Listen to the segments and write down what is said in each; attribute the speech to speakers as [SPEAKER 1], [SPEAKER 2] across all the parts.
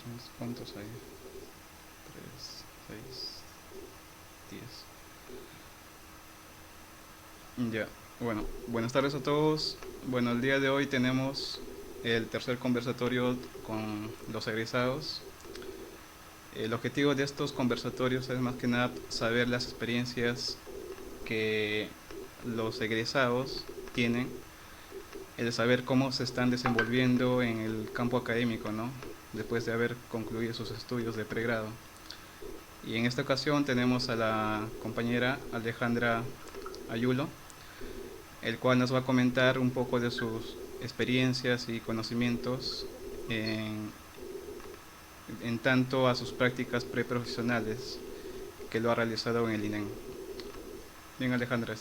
[SPEAKER 1] más. ¿Cuántos hay? 3, 6, 10. Ya, bueno, buenas tardes a todos. Bueno, el día de hoy tenemos el tercer conversatorio con los egresados. El objetivo de estos conversatorios es más que nada saber las experiencias que los egresados tienen, el saber cómo se están desenvolviendo en el campo académico, ¿no? Después de haber concluido sus estudios de pregrado. Y en esta ocasión tenemos a la compañera Alejandra Ayulo, el cual nos va a comentar un poco de sus experiencias y conocimientos en tanto a sus prácticas preprofesionales que lo ha realizado en el INEM. Bien, Alejandra,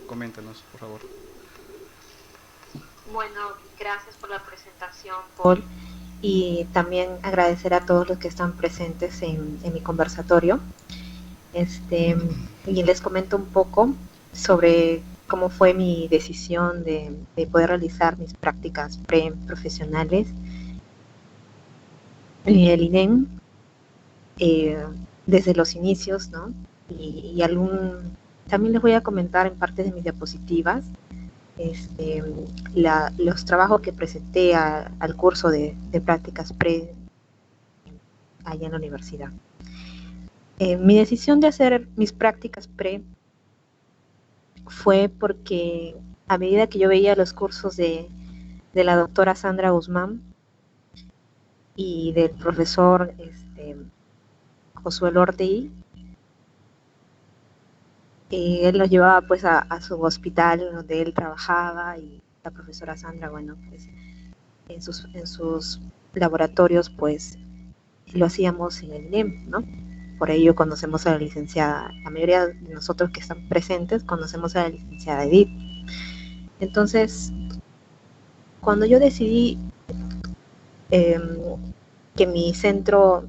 [SPEAKER 1] coméntanos, por favor.
[SPEAKER 2] Bueno, gracias por la presentación, Paul, y también agradecer a todos los que están presentes en mi conversatorio. Y les comento un poco sobre cómo fue mi decisión de poder realizar mis prácticas preprofesionales en el INEM desde los inicios, ¿no? Y también les voy a comentar en parte de mis diapositivas los trabajos que presenté al curso de prácticas pre allá en la universidad. Mi decisión de hacer mis prácticas pre fue porque a medida que yo veía los cursos de la doctora Sandra Guzmán y del profesor Josué Ortegi, él nos llevaba pues a su hospital donde él trabajaba, y la profesora Sandra, bueno, pues en sus laboratorios pues lo hacíamos en el INEM, ¿no? Por ello conocemos a la licenciada, la mayoría de nosotros que están presentes conocemos a la licenciada Edith. Entonces, cuando yo decidí que mi centro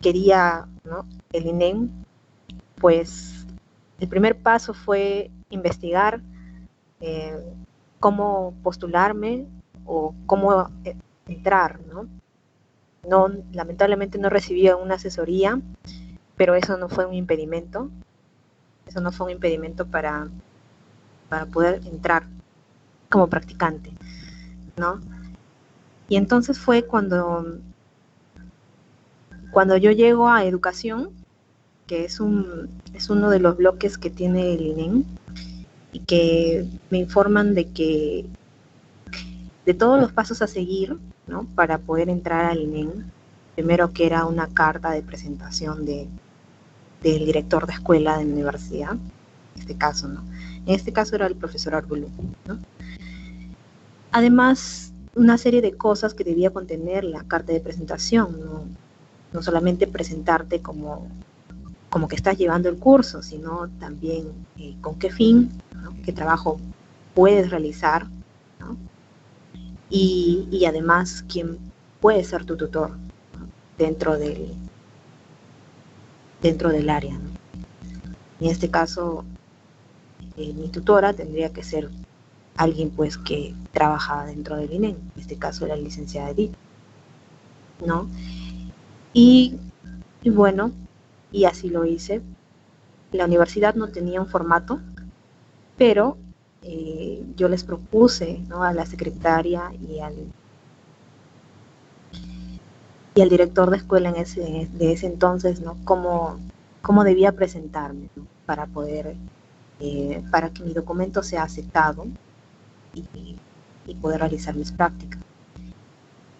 [SPEAKER 2] quería, ¿no?, el INEM, pues el primer paso fue investigar cómo postularme o cómo entrar, ¿no? Lamentablemente no recibí una asesoría, pero eso no fue un impedimento. Eso no fue un impedimento para poder entrar como practicante, ¿no? Y entonces fue cuando yo llego a educación, que es uno de los bloques que tiene el INEM, y que me informan de todos los pasos a seguir, ¿no?, para poder entrar al INEM. Primero, que era una carta de presentación del director de escuela de la universidad, en este caso, ¿no? En este caso era el profesor Arbulú, ¿no? Además, una serie de cosas que debía contener la carta de presentación, no solamente presentarte como que estás llevando el curso, sino también con qué fin, ¿no?, qué trabajo puedes realizar, ¿no?, y además quién puede ser tu tutor, ¿no?, dentro del área, ¿no? En este caso, mi tutora tendría que ser alguien pues que trabaja dentro del INEM, en este caso la licenciada Edith, ¿no? Y bueno, y así lo hice. La universidad no tenía un formato, pero yo les propuse, ¿no?, a la secretaria y al director de escuela de ese entonces, ¿no?, cómo debía presentarme, ¿no?, para poder, para que mi documento sea aceptado y poder realizar mis prácticas.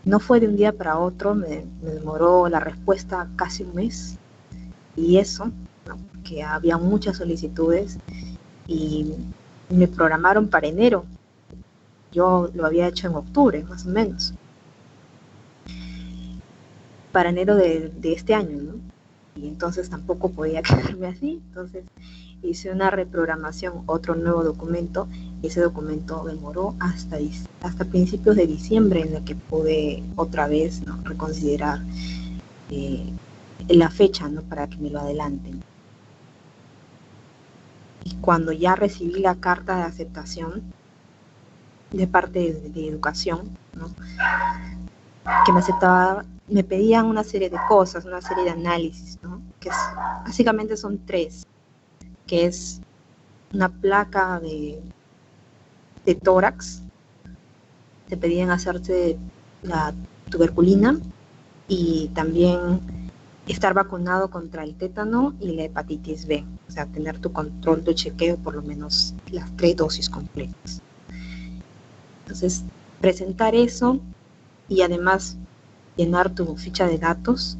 [SPEAKER 2] No fue de un día para otro, me demoró la respuesta casi un mes, y eso, ¿no?, que había muchas solicitudes, y me programaron para enero. Yo lo había hecho en octubre, más o menos, para enero de este año, ¿no? Y entonces tampoco podía quedarme así. Entonces hice una reprogramación, otro nuevo documento, y ese documento demoró hasta principios de diciembre, en el que pude otra vez, ¿no?, reconsiderar la fecha, ¿no?, para que me lo adelanten. Y cuando ya recibí la carta de aceptación de parte de educación, ¿no?, que me aceptaba me pedían una serie de cosas, una serie de análisis, ¿no? Básicamente son 3, que es una placa de tórax, te pedían hacerte la tuberculina y también estar vacunado contra el tétano y la hepatitis B, o sea, tener tu control, tu chequeo, por lo menos las 3 dosis completas. Entonces, presentar eso y además llenar tu ficha de datos.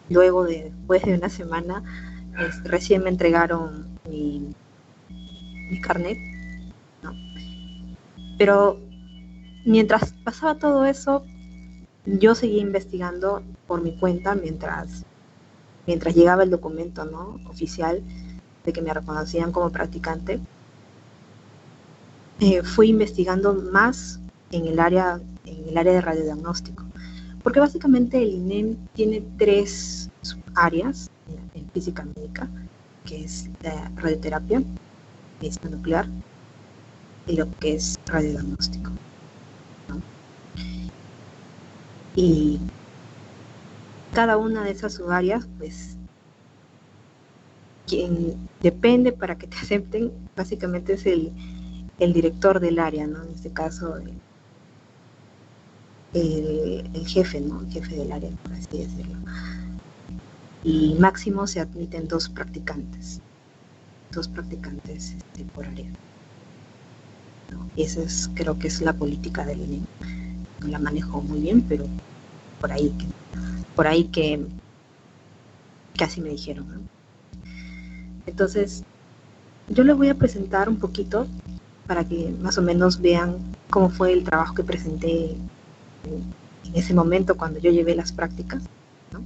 [SPEAKER 2] Luego, después de una semana, recién me entregaron mi carnet, ¿no? Pero mientras pasaba todo eso, yo seguía investigando por mi cuenta mientras llegaba el documento, ¿no?, oficial de que me reconocían como practicante. Fui investigando más en el área de radiodiagnóstico, porque básicamente el INEM tiene 3 áreas en física médica, que es la radioterapia, medicina nuclear, y lo que es radiodiagnóstico, ¿no? Y cada una de esas subáreas, pues, quien depende para que te acepten, básicamente es el director del área, ¿no? En este caso, el jefe, ¿no? El jefe del área, por así decirlo. Y máximo se admiten 2 practicantes por área, ¿no? Y esa creo que es la política del INEM. No la manejo muy bien, pero por ahí que casi me dijeron, ¿no? Entonces, yo les voy a presentar un poquito para que más o menos vean cómo fue el trabajo que presenté en ese momento cuando yo llevé las prácticas, ¿no?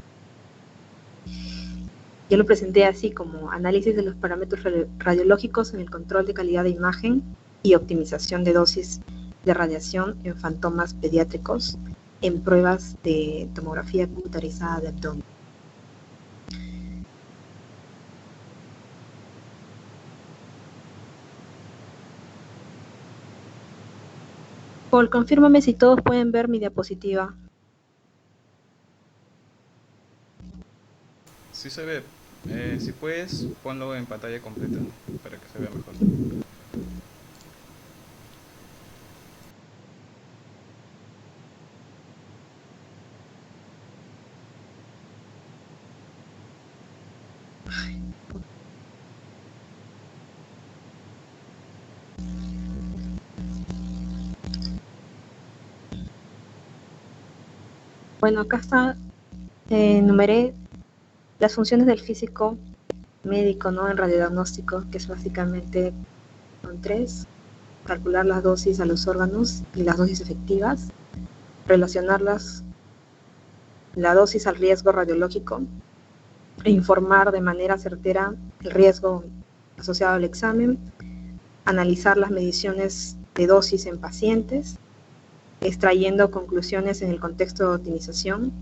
[SPEAKER 2] Yo lo presenté así como análisis de los parámetros radiológicos en el control de calidad de imagen y optimización de dosis de radiación en fantomas pediátricos en pruebas de tomografía computarizada de abdomen. Paul, confírmame si todos pueden ver mi diapositiva.
[SPEAKER 1] Sí se ve. Si puedes, ponlo en pantalla completa para que se vea mejor.
[SPEAKER 2] Bueno, acá está, enumeré las funciones del físico médico, ¿no?, en radiodiagnóstico, que es básicamente son 3: calcular las dosis a los órganos y las dosis efectivas, relacionarlas, la dosis al riesgo radiológico, e informar de manera certera el riesgo asociado al examen, analizar las mediciones de dosis en pacientes, extrayendo conclusiones en el contexto de optimización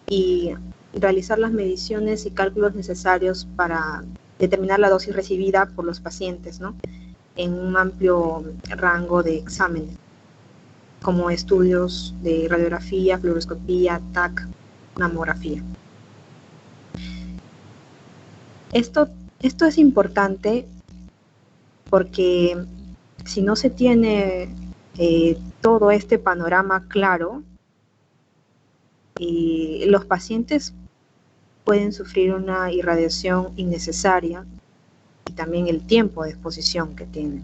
[SPEAKER 2] y realizar las mediciones y cálculos necesarios para determinar la dosis recibida por los pacientes, ¿no?, en un amplio rango de exámenes, como estudios de radiografía, fluoroscopía, TAC, mamografía. Esto es importante porque si no se tiene todo este panorama claro, los pacientes pueden sufrir una irradiación innecesaria y también el tiempo de exposición que tienen.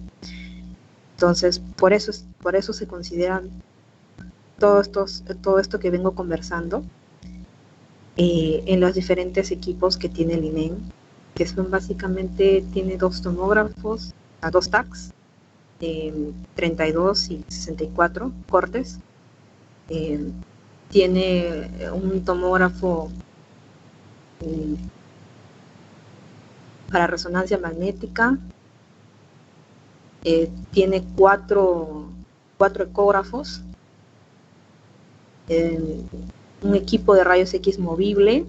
[SPEAKER 2] Entonces, por eso se consideran todo esto que vengo conversando en los diferentes equipos que tiene el INEM, que son básicamente, tiene 2 tomógrafos, 2 TACs, 32 y 64 cortes, tiene un tomógrafo para resonancia magnética, tiene 4 ecógrafos, un equipo de rayos X movible,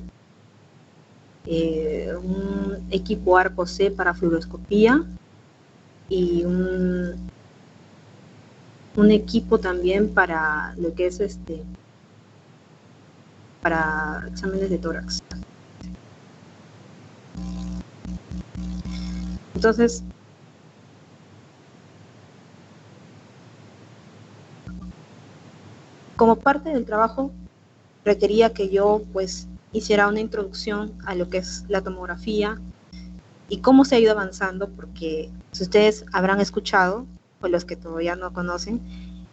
[SPEAKER 2] un equipo arco C para fluoroscopía y un equipo también para lo que es para exámenes de tórax. Entonces, como parte del trabajo, requería que yo pues hiciera una introducción a lo que es la tomografía y cómo se ha ido avanzando, porque si ustedes habrán escuchado, o los que todavía no conocen,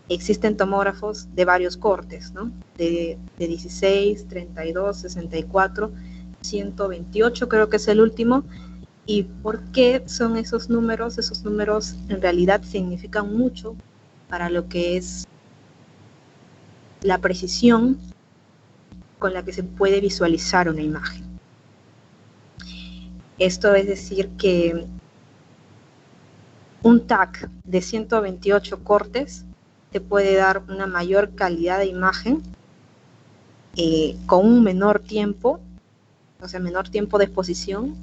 [SPEAKER 2] existen tomógrafos de varios cortes, ¿no? De 16, 32, 64, 128 creo que es el último. ¿Y por qué son esos números? Esos números en realidad significan mucho para lo que es la precisión con la que se puede visualizar una imagen. Esto es decir que un TAC de 128 cortes te puede dar una mayor calidad de imagen con un menor tiempo, o sea, menor tiempo de exposición.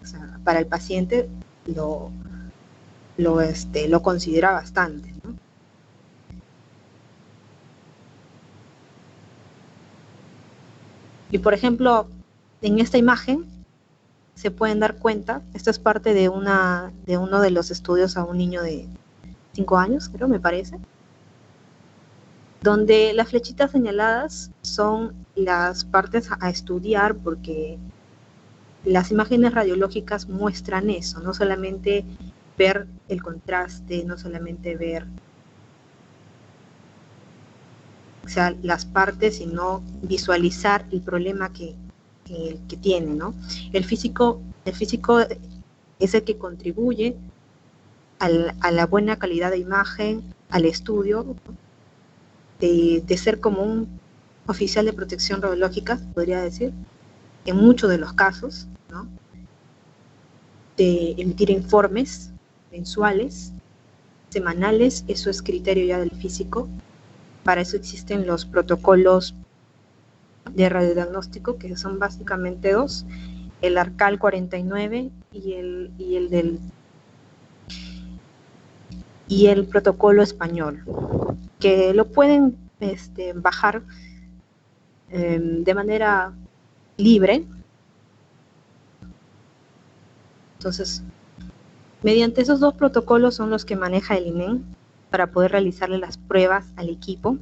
[SPEAKER 2] O sea, para el paciente lo considera bastante, ¿no? Y por ejemplo, en esta imagen se pueden dar cuenta, esto es parte de uno de los estudios a un niño de 5 años, creo, me parece, donde las flechitas señaladas son las partes a estudiar, porque las imágenes radiológicas muestran eso, no solamente ver el contraste, no solamente ver, o sea, las partes, sino visualizar el problema que tiene, ¿no? El físico es el que contribuye a la buena calidad de imagen, al estudio, de ser como un oficial de protección radiológica, podría decir, en muchos de los casos, ¿no? De emitir informes mensuales, semanales, eso es criterio ya del físico. Para eso existen los protocolos de radiodiagnóstico, que son básicamente dos, el ARCAL 49 y el protocolo español, que lo pueden bajar de manera libre. Entonces, mediante esos dos protocolos son los que maneja el INEN para poder realizarle las pruebas al equipo.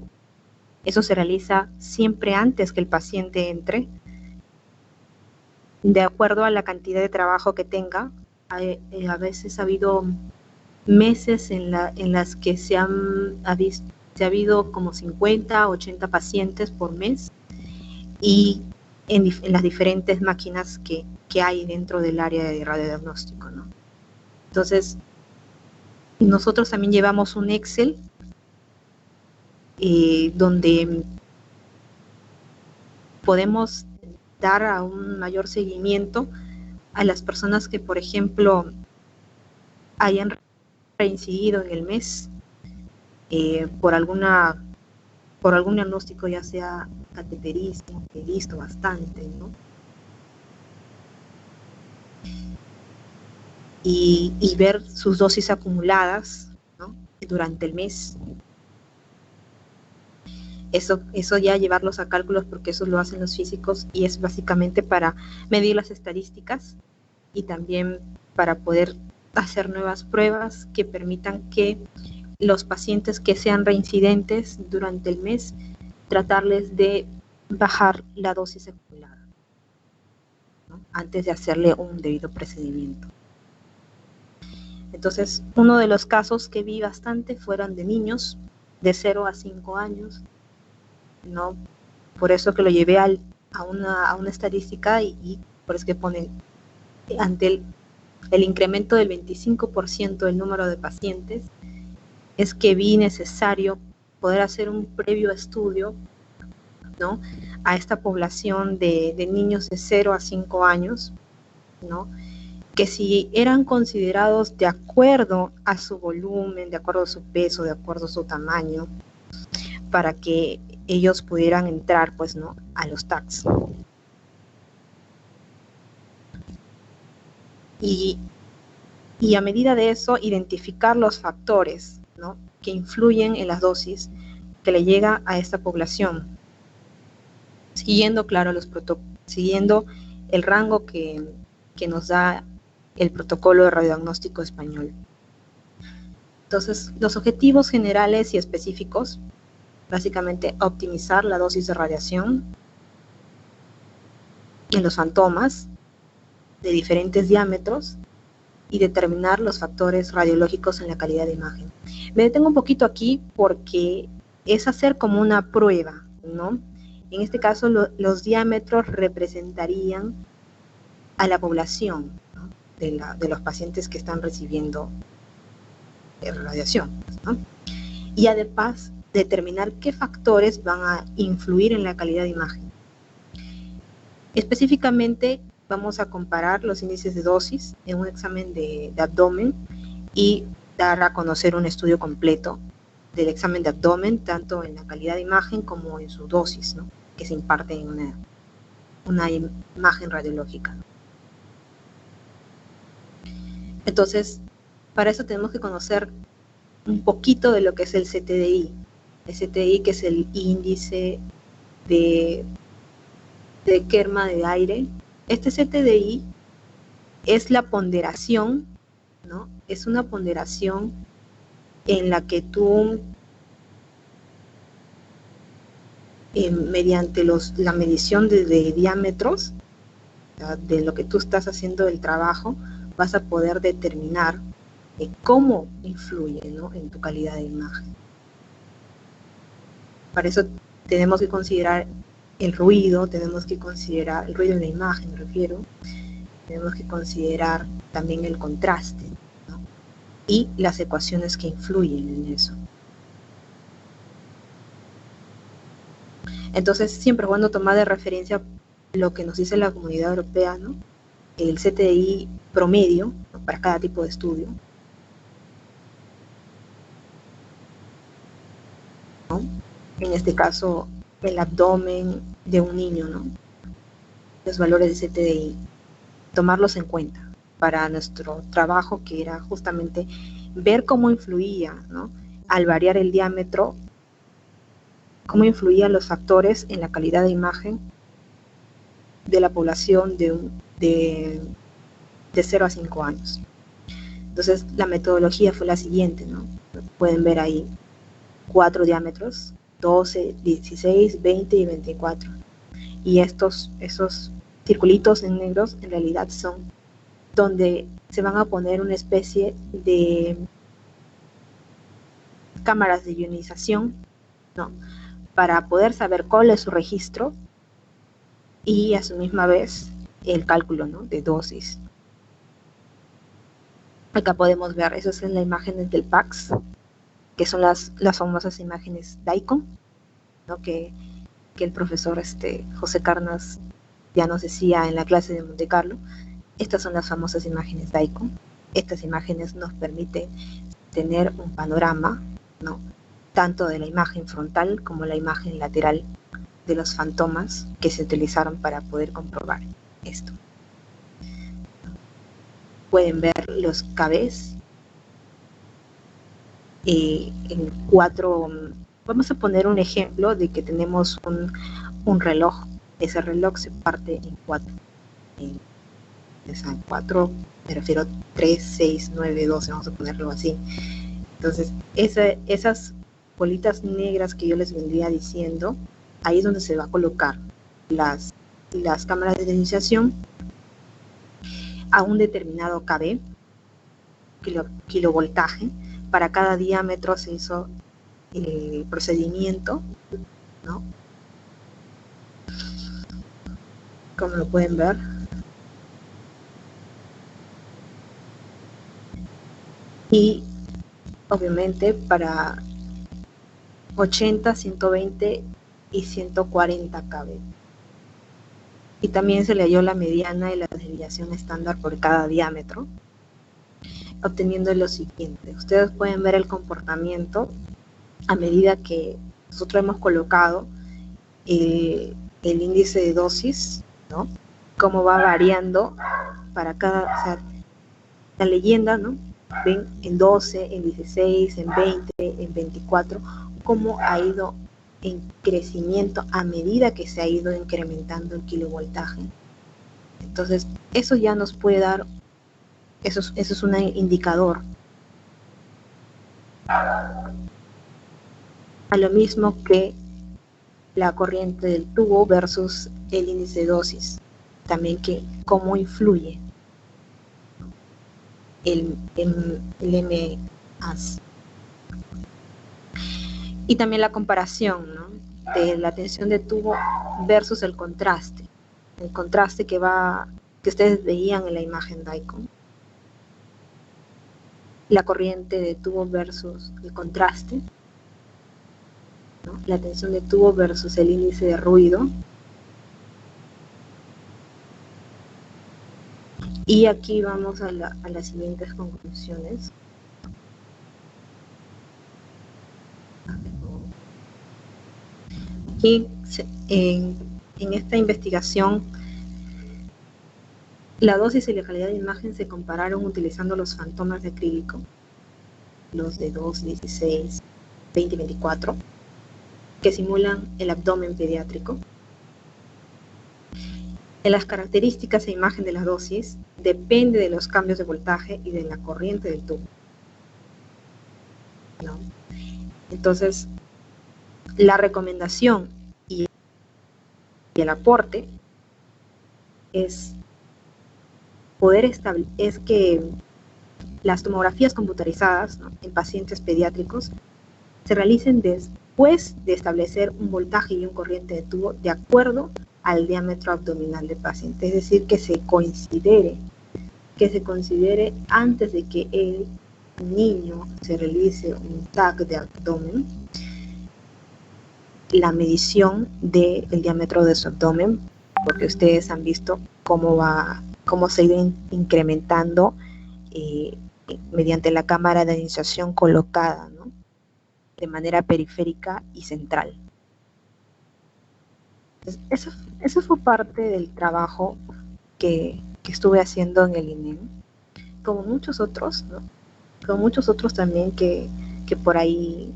[SPEAKER 2] Eso se realiza siempre antes que el paciente entre, de acuerdo a la cantidad de trabajo que tenga. A veces ha habido meses en las que se ha habido como 50, 80 pacientes por mes, y en las diferentes máquinas que hay dentro del área de radiodiagnóstico, ¿no? Entonces, nosotros también llevamos un Excel donde podemos dar a un mayor seguimiento a las personas que, por ejemplo, hayan reincidido en el mes por algún diagnóstico, ya sea cateterismo, que he visto bastante, ¿no? Y ver sus dosis acumuladas, ¿no? Durante el mes. Eso ya llevarlos a cálculos, porque eso lo hacen los físicos, y es básicamente para medir las estadísticas y también para poder hacer nuevas pruebas que permitan que los pacientes que sean reincidentes durante el mes, tratarles de bajar la dosis acumulada, ¿no? Antes de hacerle un debido procedimiento. Entonces, uno de los casos que vi bastante fueron de niños de 0 a 5 años, ¿no? Por eso que lo llevé a una estadística, y por eso que ponen ante el incremento del 25% del número de pacientes, es que vi necesario poder hacer un previo estudio, ¿no?, a esta población de niños de 0 a 5 años, ¿no?, que si eran considerados de acuerdo a su volumen, de acuerdo a su peso, de acuerdo a su tamaño, para que ellos pudieran entrar, pues, ¿no?, a los TACs. Y a medida de eso, identificar los factores, ¿no?, que influyen en las dosis que le llega a esta población. siguiendo, claro, siguiendo el rango que nos da el protocolo de radiodiagnóstico español. Entonces, los objetivos generales y específicos, básicamente optimizar la dosis de radiación en los fantomas de diferentes diámetros y determinar los factores radiológicos en la calidad de imagen. Me detengo un poquito aquí porque es hacer como una prueba, ¿no? En este caso, los diámetros representarían a la población, ¿no? de los pacientes que están recibiendo radiación, ¿no? Y además, determinar qué factores van a influir en la calidad de imagen. Específicamente, vamos a comparar los índices de dosis en un examen de abdomen y dar a conocer un estudio completo del examen de abdomen, tanto en la calidad de imagen como en su dosis, ¿no? Que se imparte en una imagen radiológica. Entonces, para eso tenemos que conocer un poquito de lo que es el CTDI. El CTDI, que es el índice de quema de aire. Este CTDI es la ponderación, ¿no? Es una ponderación en la que tú, mediante la medición de diámetros, de lo que tú estás haciendo el trabajo, vas a poder determinar cómo influye, ¿no? En tu calidad de imagen. Para eso tenemos que considerar el ruido, tenemos que considerar el ruido en la imagen, me refiero. Tenemos que considerar también el contraste, ¿no? Y las ecuaciones que influyen en eso. Entonces, siempre es bueno tomar de referencia lo que nos dice la Comunidad Europea, ¿no? El CTDI promedio, ¿no? Para cada tipo de estudio, ¿no? En este caso, el abdomen de un niño, ¿no? Los valores de CTDI, tomarlos en cuenta para nuestro trabajo, que era justamente ver cómo influía, ¿no? Al variar el diámetro, cómo influían los factores en la calidad de imagen de la población de 0 a 5 años. Entonces, la metodología fue la siguiente, ¿no? Pueden ver ahí 4 diámetros, 12, 16, 20 y 24. Y esos circulitos en negros en realidad son donde se van a poner una especie de cámaras de ionización, ¿no? Para poder saber cuál es su registro y a su misma vez el cálculo, ¿no? De dosis. Acá podemos ver, esas son las imágenes del PAX, que son las famosas imágenes DICOM, ¿no? Que el profesor José Carnas ya nos decía en la clase de Monte Carlo. Estas son las famosas imágenes DICOM. Estas imágenes nos permiten tener un panorama, ¿no? Tanto de la imagen frontal como la imagen lateral de los fantomas que se utilizaron para poder comprobar esto. Pueden ver los KBs en 4. Vamos a poner un ejemplo de que tenemos un reloj. Ese reloj se parte en 4. En 4, me refiero 3, 6, 9, 12, vamos a ponerlo así. Entonces, esas bolitas negras que yo les vendría diciendo, ahí es donde se va a colocar las cámaras de ionización a un determinado kV, kilovoltaje. Para cada diámetro se hizo el procedimiento, ¿no? Como lo pueden ver. Y obviamente para 80, 120 y 140 kV. Y también se le halló la mediana y la desviación estándar por cada diámetro, obteniendo lo siguiente. Ustedes pueden ver el comportamiento a medida que nosotros hemos colocado el índice de dosis, ¿no? Cómo va variando para cada, o sea, la leyenda, ¿no? Ven en 12, en 16, en 20, en 24, cómo ha ido en crecimiento a medida que se ha ido incrementando el kilovoltaje. Entonces, eso ya nos puede dar, eso es un indicador. A lo mismo que la corriente del tubo versus el índice de dosis. También que cómo influye el MAS. Y también la comparación, ¿no?, de la tensión de tubo versus el contraste. El contraste que ustedes veían en la imagen DICOM. La corriente de tubo versus el contraste, ¿no?, la tensión de tubo versus el índice de ruido. Y aquí vamos a las siguientes conclusiones. Aquí, en esta investigación, la dosis y la calidad de imagen se compararon utilizando los fantomas de acrílico, los de 2, 16, 20 y 24, que simulan el abdomen pediátrico. En las características e imagen de la dosis depende de los cambios de voltaje y de la corriente del tubo, ¿no? Entonces, la recomendación y el aporte es que las tomografías computarizadas, ¿no?, en pacientes pediátricos se realicen después de establecer un voltaje y un corriente de tubo de acuerdo al diámetro abdominal del paciente, es decir, que se considere antes de que el niño se realice un TAC de abdomen, la medición del diámetro de su abdomen, porque ustedes han visto cómo se ha ido incrementando mediante la cámara de iniciación colocada, ¿no?, de manera periférica y central. Entonces, eso fue parte del trabajo que estuve haciendo en el INEM, como muchos otros, ¿no?, como muchos otros también que por ahí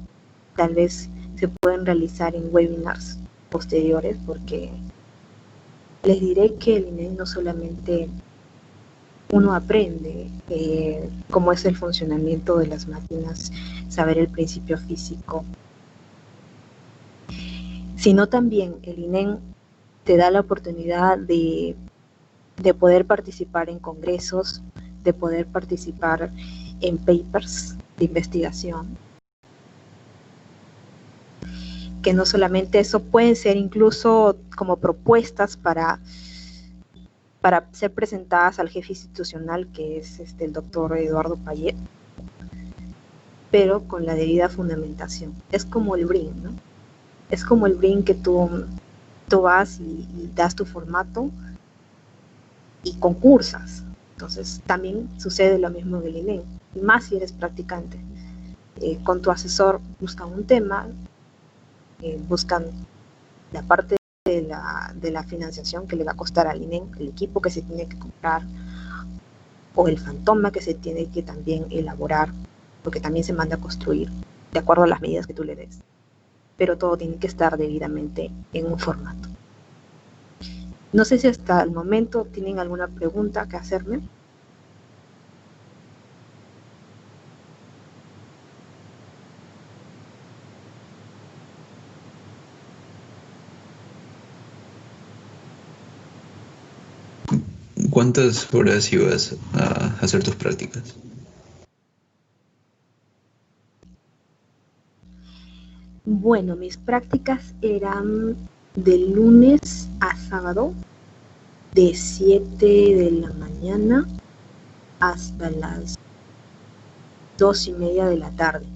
[SPEAKER 2] tal vez se pueden realizar en webinars posteriores, porque les diré que el INEM no solamente uno aprende cómo es el funcionamiento de las máquinas, saber el principio físico, sino también el INEM te da la oportunidad de poder participar en congresos, de poder participar en papers de investigación, que no solamente eso, pueden ser incluso como propuestas para ser presentadas al jefe institucional, que es el doctor Eduardo Payet, pero con la debida fundamentación. Es como el BRIN, ¿no? Es como el BRIN que tú vas y das tu formato y concursas. Entonces también sucede lo mismo en el INEM, y más si eres practicante. Con tu asesor buscan un tema, buscan la parte de la financiación que le va a costar al INEM, el equipo que se tiene que comprar, o el fantoma que se tiene que también elaborar, porque también se manda a construir de acuerdo a las medidas que tú le des. Pero todo tiene que estar debidamente en un formato. No sé si hasta el momento tienen alguna pregunta que hacerme.
[SPEAKER 3] ¿Cuántas horas ibas a hacer tus prácticas?
[SPEAKER 2] Bueno, mis prácticas eran de lunes a sábado, de 7 de la mañana hasta las 2:30 de la tarde.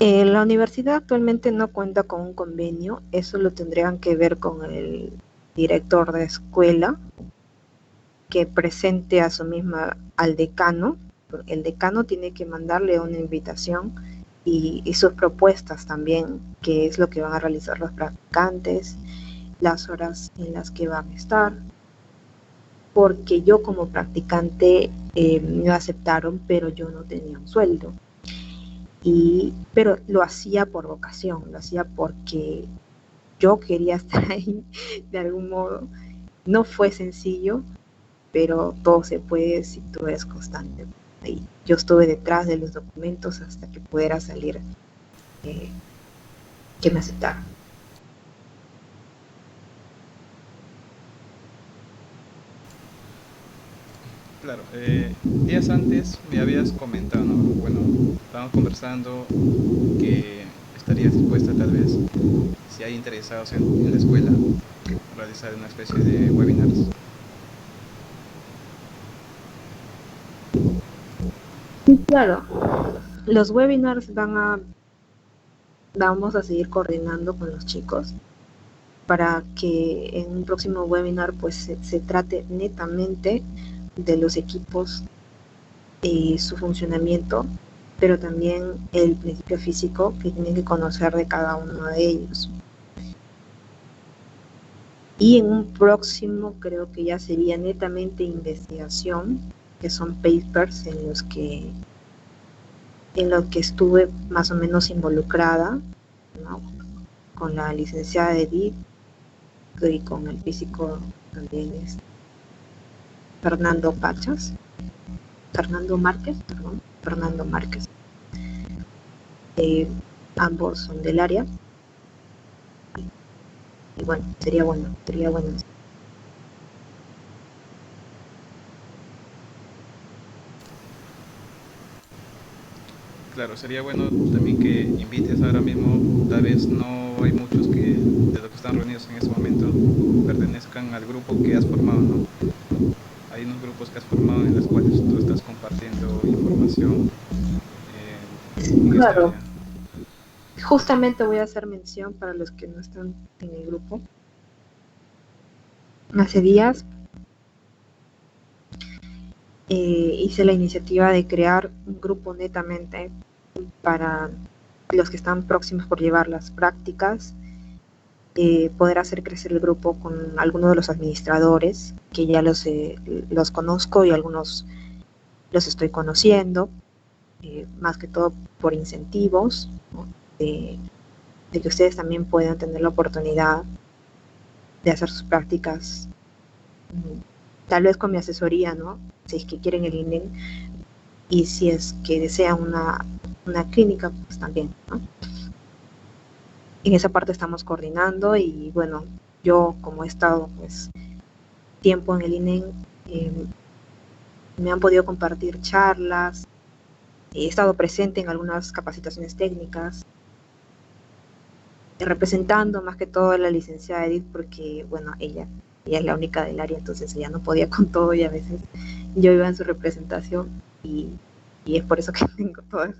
[SPEAKER 2] La universidad actualmente no cuenta con un convenio, eso lo tendrían que ver con el director de escuela, que presente a su misma al decano. El decano tiene que mandarle una invitación y sus propuestas también, qué es lo que van a realizar los practicantes, las horas en las que van a estar, porque yo como practicante me aceptaron, pero yo no tenía un sueldo. Pero lo hacía por vocación, lo hacía porque yo quería estar ahí de algún modo. No fue sencillo, pero todo se puede si tú eres constante. Y yo estuve detrás de los documentos hasta que pudiera salir, que me aceptaran.
[SPEAKER 1] Claro, días antes me habías comentado, ¿no? Bueno, estábamos conversando que estarías dispuesta tal vez, si hay interesados en la escuela, realizar una especie de webinars.
[SPEAKER 2] Claro, los webinars vamos a seguir coordinando con los chicos para que en un próximo webinar pues se trate netamente de los equipos y su funcionamiento, pero también el principio físico que tienen que conocer de cada uno de ellos. Y en un próximo creo que ya sería netamente investigación, que son papers en los que estuve más o menos involucrada, ¿no? Con la licenciada Edith y con el físico también es Fernando Pachas, Fernando Márquez, perdón, Fernando Márquez. Ambos son del área. Y bueno, sería bueno.
[SPEAKER 1] Claro, sería bueno también que invites ahora mismo, tal vez no hay muchos que de los que están reunidos en ese momento pertenezcan al grupo que has formado, ¿no? Hay unos grupos que has formado en los cuales tú estás compartiendo información en esta
[SPEAKER 2] Claro,
[SPEAKER 1] área.
[SPEAKER 2] justamente voy a hacer mención para los que no están en el grupo. Hace días hice la iniciativa de crear un grupo netamente para los que están próximos por llevar las prácticas, poder hacer crecer el grupo con algunos de los administradores, que ya los conozco y algunos los estoy conociendo, más que todo por incentivos, ¿no? de que ustedes también puedan tener la oportunidad de hacer sus prácticas, tal vez con mi asesoría, ¿no? Si es que quieren el INEM y si es que desean una clínica, pues también, ¿no? En esa parte estamos coordinando y bueno, yo como he estado pues tiempo en el INEM, me han podido compartir charlas, he estado presente en algunas capacitaciones técnicas, representando más que todo a la licenciada Edith porque, bueno, ella es la única del área, entonces ella no podía con todo y a veces yo iba en su representación y es por eso que tengo todo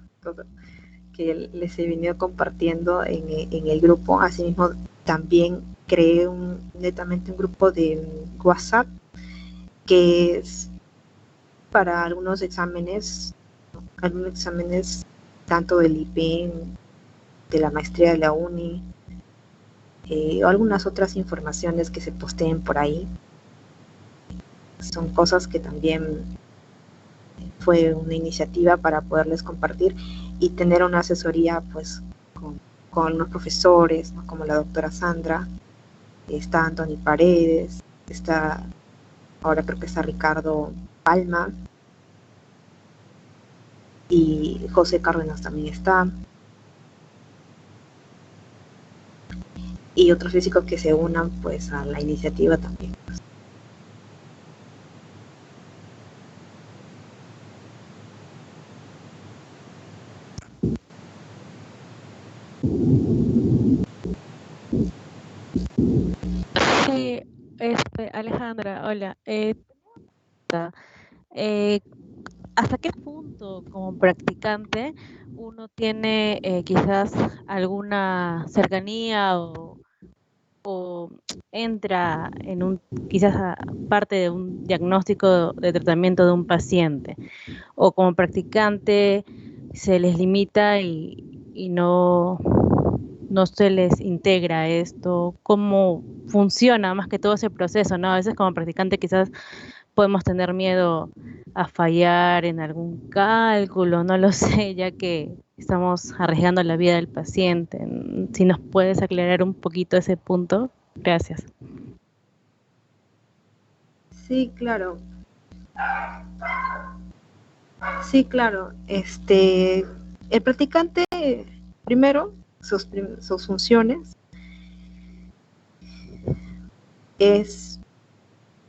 [SPEAKER 2] que les he venido compartiendo en el grupo. Asimismo, también creé netamente un grupo de WhatsApp que es para algunos exámenes, ¿no? Algunos exámenes tanto del IPEN, de la maestría de la UNI, o algunas otras informaciones que se posteen por ahí. Son cosas que también fue una iniciativa para poderles compartir y tener una asesoría pues con los profesores, ¿no? Como la doctora Sandra, está Anthony Paredes, está, ahora creo que está Ricardo Palma y José Cárdenas también está, y otros físicos que se unan pues a la iniciativa también.
[SPEAKER 4] Sí, Alejandra, hola. Eh, ¿Hasta qué punto como practicante uno tiene quizás alguna cercanía o entra en un, quizás parte de un diagnóstico de tratamiento de un paciente, o como practicante se les limita y no se les integra esto, cómo funciona más que todo ese proceso, ¿no? A veces como practicante quizás podemos tener miedo a fallar en algún cálculo, no lo sé, ya que estamos arriesgando la vida del paciente. Si nos puedes aclarar un poquito ese punto, gracias.
[SPEAKER 2] Sí, claro. Sí, claro. El practicante, primero, sus funciones es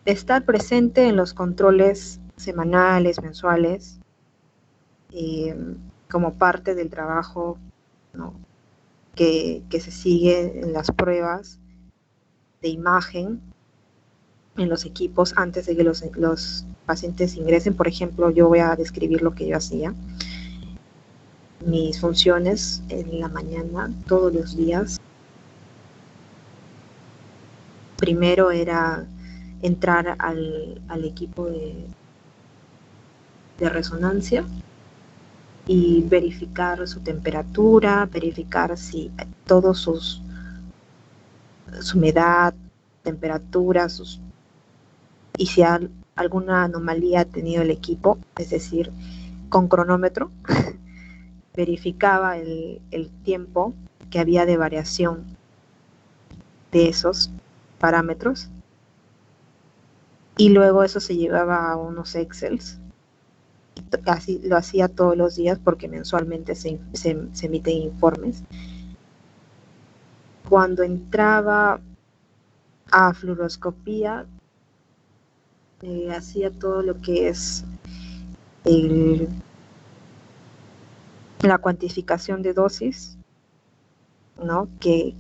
[SPEAKER 2] estar presente en los controles semanales, mensuales, eh, como parte del trabajo, ¿no?, que se sigue en las pruebas de imagen en los equipos antes de que los pacientes ingresen. Por ejemplo, yo voy a describir lo que yo hacía. Mis funciones en la mañana, todos los días. Primero era entrar al equipo de resonancia y verificar su temperatura, verificar si todos su humedad, temperatura, y si alguna anomalía ha tenido el equipo, es decir, con cronómetro, verificaba el tiempo que había de variación de esos parámetros, y luego eso se llevaba a unos Excels. Así lo hacía todos los días porque mensualmente se emiten informes. Cuando entraba a fluoroscopía, hacía todo lo que es la cuantificación de dosis, ¿no?, que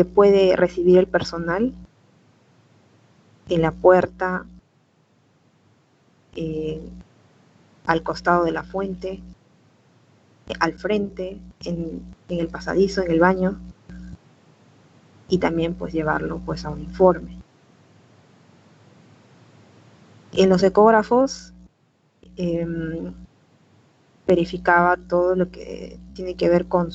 [SPEAKER 2] puede recibir el personal en la puerta, al costado de la fuente, al frente, en el pasadizo, en el baño, y también pues llevarlo pues a un informe. En los ecógrafos verificaba todo lo que tiene que ver con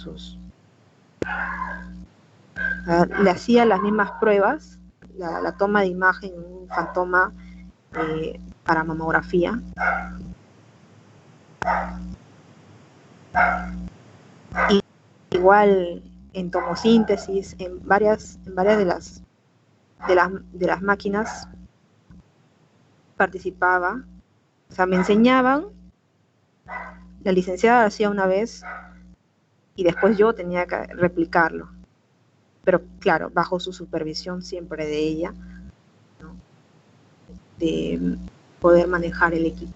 [SPEAKER 2] le hacía las mismas pruebas, la toma de imagen en un fantoma para mamografía, y igual en tomosíntesis, en varias de las máquinas participaba. O sea, me enseñaban, la licenciada hacía una vez y después yo tenía que replicarlo, pero claro, bajo su supervisión siempre de ella, ¿no?, de poder manejar el equipo,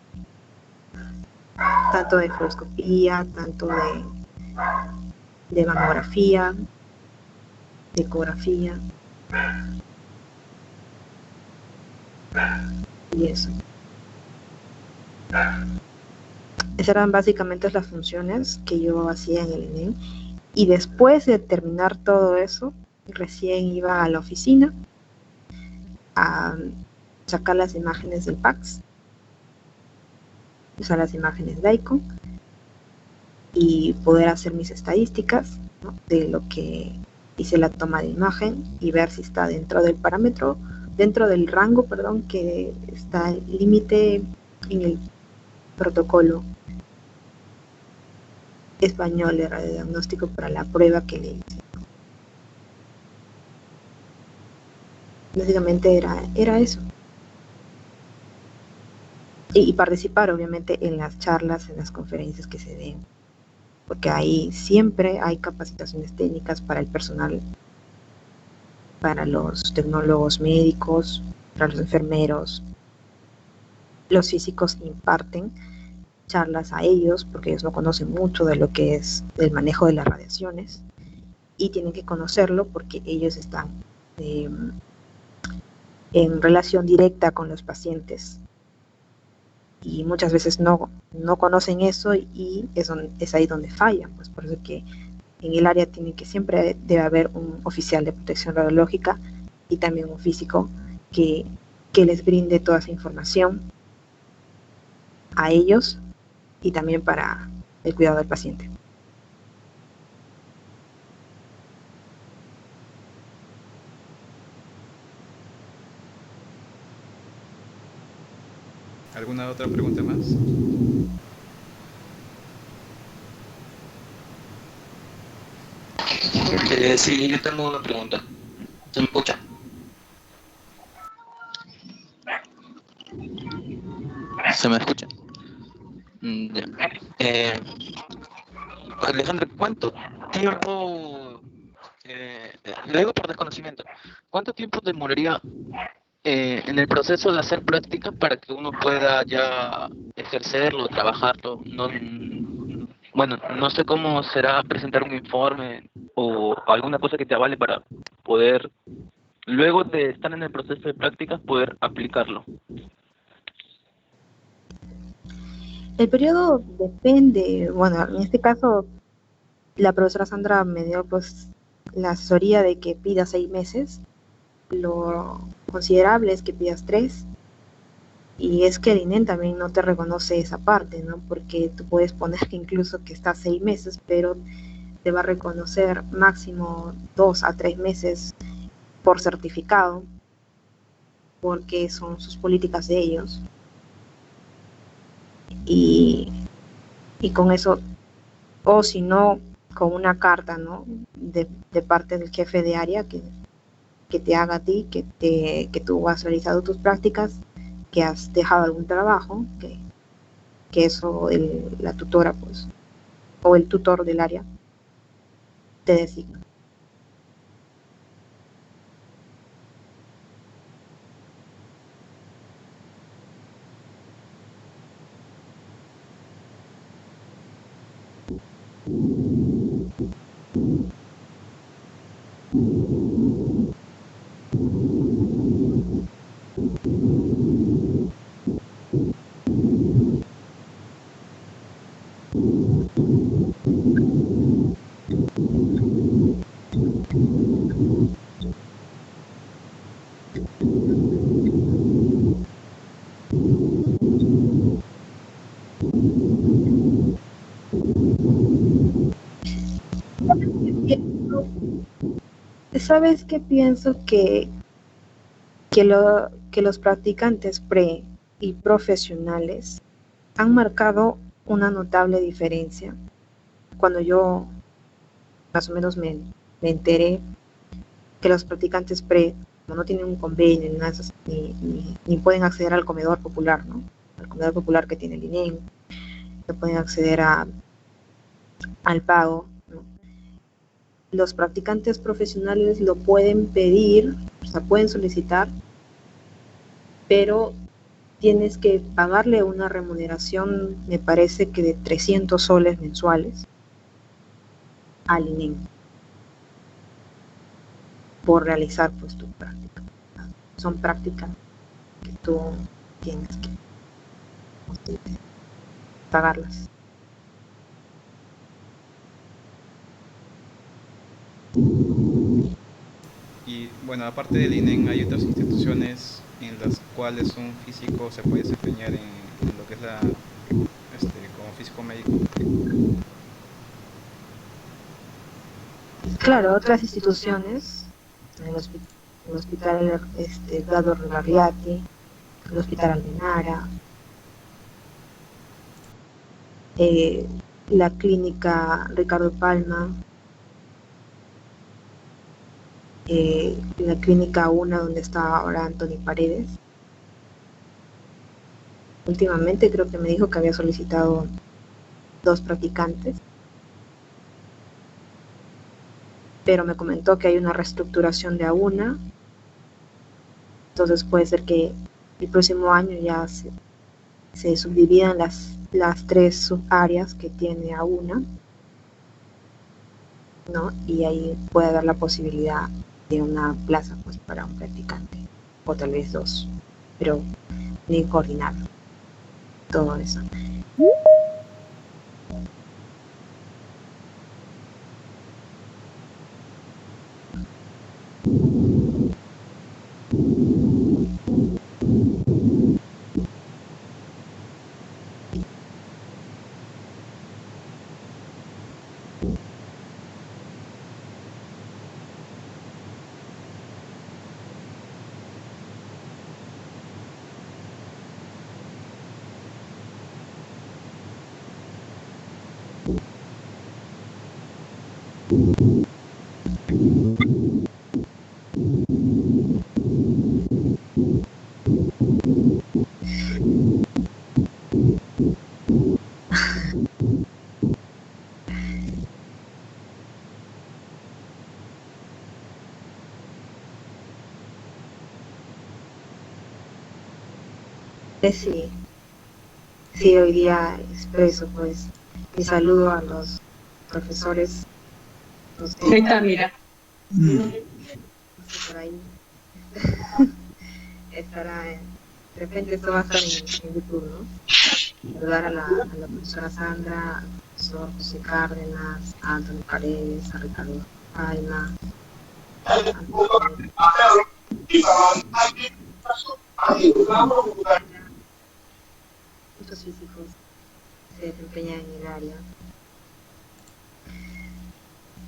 [SPEAKER 2] tanto de fluoroscopía, tanto de mamografía, de ecografía, y eso. Esas eran básicamente las funciones que yo hacía en el ENEM, y después de terminar todo eso, recién iba a la oficina a sacar las imágenes del PACS, usar las imágenes de ICON y poder hacer mis estadísticas, ¿no?, de lo que hice la toma de imagen, y ver si está dentro del parámetro, dentro del rango, que está el límite en el protocolo español de radiodiagnóstico para la prueba que le hice. Básicamente era eso. Y participar obviamente en las charlas, en las conferencias que se den, porque ahí siempre hay capacitaciones técnicas para el personal, para los tecnólogos médicos, para los enfermeros. Los físicos imparten charlas a ellos porque ellos no conocen mucho de lo que es el manejo de las radiaciones, y tienen que conocerlo porque ellos están en relación directa con los pacientes y muchas veces no conocen eso y es ahí donde fallan. Pues por eso que en el área siempre debe haber un oficial de protección radiológica y también un físico que les brinde toda esa información a ellos y también para el cuidado del paciente.
[SPEAKER 1] ¿Alguna otra pregunta más?
[SPEAKER 5] Sí, yo tengo una pregunta. ¿Se me escucha? ¿Se me escucha? Ya. Alejandro, ¿cuánto tiempo, lo digo por desconocimiento, cuánto tiempo demoraría en el proceso de hacer práctica para que uno pueda ya ejercerlo, trabajarlo? No, bueno, no sé cómo será presentar un informe o alguna cosa que te avale para poder, luego de estar en el proceso de prácticas, poder aplicarlo.
[SPEAKER 2] El periodo depende, bueno, en este caso la profesora Sandra me dio pues la asesoría de que pida 6 meses, lo considerable es que pidas 3, y es que el INEM también no te reconoce esa parte, ¿no? Porque tú puedes poner que incluso que está 6 meses, pero te va a reconocer máximo 2 a 3 meses por certificado, porque son sus políticas de ellos. Y con eso, o si no, con una carta, ¿no? De parte del jefe de área que te haga a ti, que tú has realizado tus prácticas, que has dejado algún trabajo, que eso la tutora, pues, o el tutor del área te designa. ¿Sabes qué pienso? Que los practicantes pre y profesionales han marcado una notable diferencia. Cuando yo más o menos me enteré que los practicantes pre no tienen un convenio ni pueden acceder al comedor popular, ¿no? Al comedor popular que tiene el INEM, no pueden acceder al pago, ¿no? Los practicantes profesionales lo pueden pedir, o sea, pueden solicitar, pero tienes que pagarle una remuneración, me parece que de 300 soles mensuales al INEM por realizar pues tu práctica. Son prácticas que tú tienes que pagarlas.
[SPEAKER 1] Y bueno, aparte del INEM hay otras instituciones en las cuales un físico se puede desempeñar en lo que es como físico médico.
[SPEAKER 2] Claro, otras instituciones, el hospital Eduardo Rivarriati, el hospital Almenara, la clínica Ricardo Palma, la clínica UNA donde está ahora Anthony Paredes. Últimamente creo que me dijo que había solicitado 2 practicantes, pero me comentó que hay una reestructuración de AUNA, entonces puede ser que el próximo año ya se subdividan las 3 subáreas que tiene AUNA, ¿no? Y ahí puede haber la posibilidad de una plaza pues para un practicante, o tal vez 2, pero ni coordinarlo. todo eso. Sí, sí, hoy día expreso pues mi saludo a los profesores, los que
[SPEAKER 6] Mira.
[SPEAKER 2] por ahí estará, de repente esto va a estar en YouTube, ¿no? Saludar a la profesora Sandra, al profesor José Cárdenas, a Antonio Paredes, a Ricardo Jaina, muchos físicos se desempeñan en el área.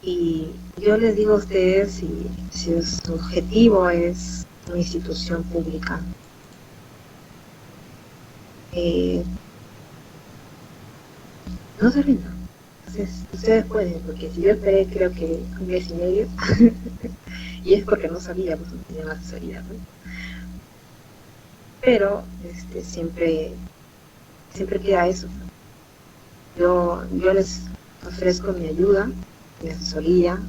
[SPEAKER 2] Y yo les digo a ustedes, si su objetivo es una institución pública, no se rindan. Entonces, ustedes pueden, porque si yo esperé creo que un mes y medio, y es porque no sabía, pues no tenía más asesoría, ¿no? Pero siempre queda eso. Yo les ofrezco mi ayuda, mi asesoría,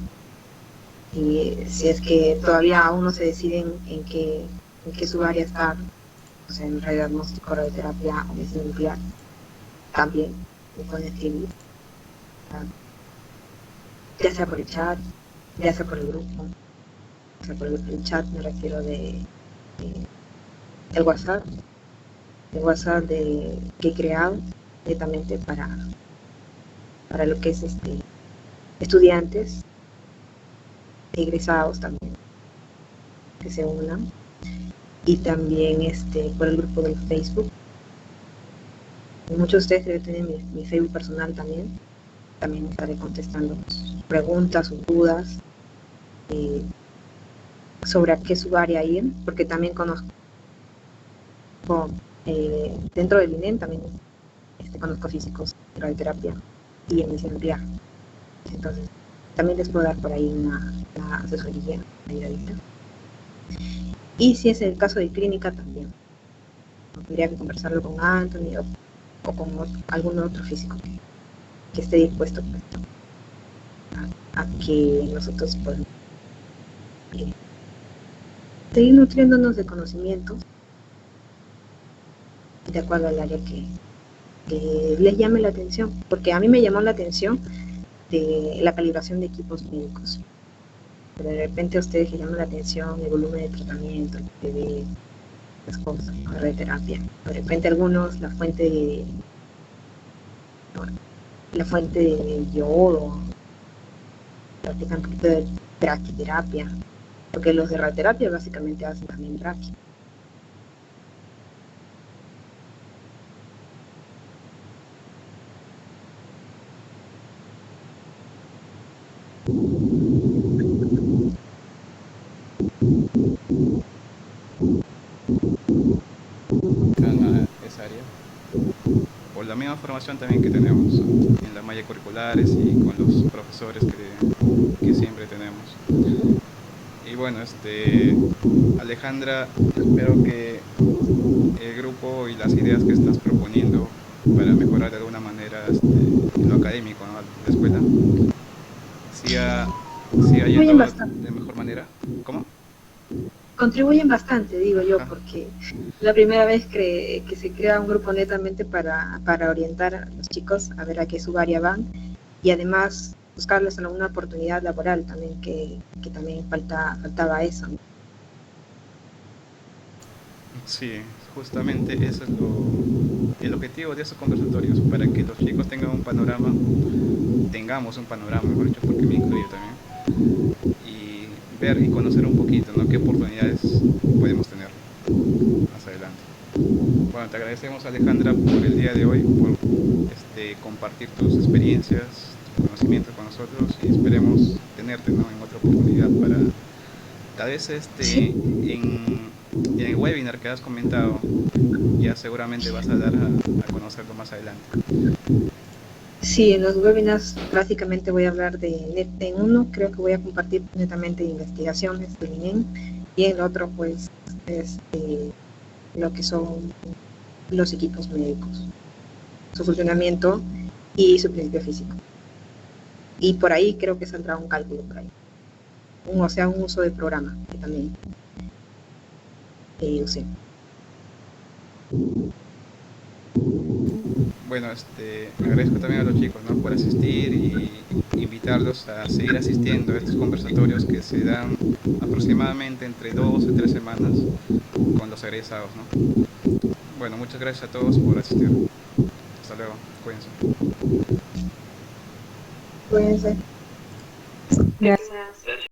[SPEAKER 2] y si es que todavía aún no se deciden en qué subárea estar, o sea, en radiodiagnóstico, radioterapia o medicina nuclear, también me pueden escribir, ya sea por el chat, ya sea por el grupo, o sea, por el chat me refiero de el WhatsApp que he creado directamente para lo que es estudiantes, egresados también, que se unan, y también por el grupo del Facebook. Muchos de ustedes deben tener mi Facebook personal también estaré contestando sus preguntas, sus dudas sobre a qué subárea ir, porque también conozco dentro del INEM también conozco físicos de radioterapia y en medicina nuclear. Entonces, también les puedo dar por ahí una asesoría ayudadita. Y si es el caso de clínica también, tendría que conversarlo con Anthony o con algún otro físico que esté dispuesto a que nosotros podamos seguir nutriéndonos de conocimientos de acuerdo al área que les llame la atención, porque a mí me llamó la atención de la calibración de equipos médicos, pero de repente a ustedes les llama la atención el volumen de tratamiento, el PV, las cosas, la radioterapia, de repente algunos la fuente de yodo, practican un poquito de braquiterapia, porque los de radioterapia básicamente hacen también braqui.
[SPEAKER 1] Esa área, por la misma formación también que tenemos en las mallas curriculares y con los profesores que siempre tenemos. Y bueno, Alejandra, espero que el grupo y las ideas que estás proponiendo para mejorar de alguna manera lo académico, ¿no?, la escuela, siga yendo de mejor manera. ¿Cómo?
[SPEAKER 2] Contribuyen bastante, digo yo, porque es la primera vez que se crea un grupo netamente para orientar a los chicos a ver a qué subárea van, y además buscarles alguna oportunidad laboral también, que también faltaba eso, ¿no?
[SPEAKER 1] Sí, justamente eso es el objetivo de estos conversatorios, para que los chicos tengamos un panorama, mejor dicho, porque me incluyo también, y ver y conocer un poquito, ¿no? Qué oportunidades podemos tener más adelante. Bueno, te agradecemos, Alejandra, por el día de hoy, por compartir tus experiencias, tus conocimientos con nosotros, y esperemos tenerte, ¿no? En otra oportunidad para tal vez
[SPEAKER 2] Sí,
[SPEAKER 1] en el webinar que has comentado, ya seguramente vas a dar a conocerlo más adelante.
[SPEAKER 2] sí, en los webinars prácticamente voy a hablar en uno creo que voy a compartir netamente investigaciones del INEM y en el otro pues lo que son los equipos médicos, su funcionamiento y su principio físico. Y por ahí creo que saldrá un cálculo por ahí. O sea, un uso de programa que también usé.
[SPEAKER 1] Bueno, agradezco también a los chicos, ¿no? Por asistir y invitarlos a seguir asistiendo a estos conversatorios que se dan aproximadamente entre 2 y 3 semanas con los egresados, ¿no? Bueno, muchas gracias a todos por asistir. Hasta luego, cuídense.
[SPEAKER 2] Cuídense.
[SPEAKER 4] Gracias.
[SPEAKER 5] Gracias.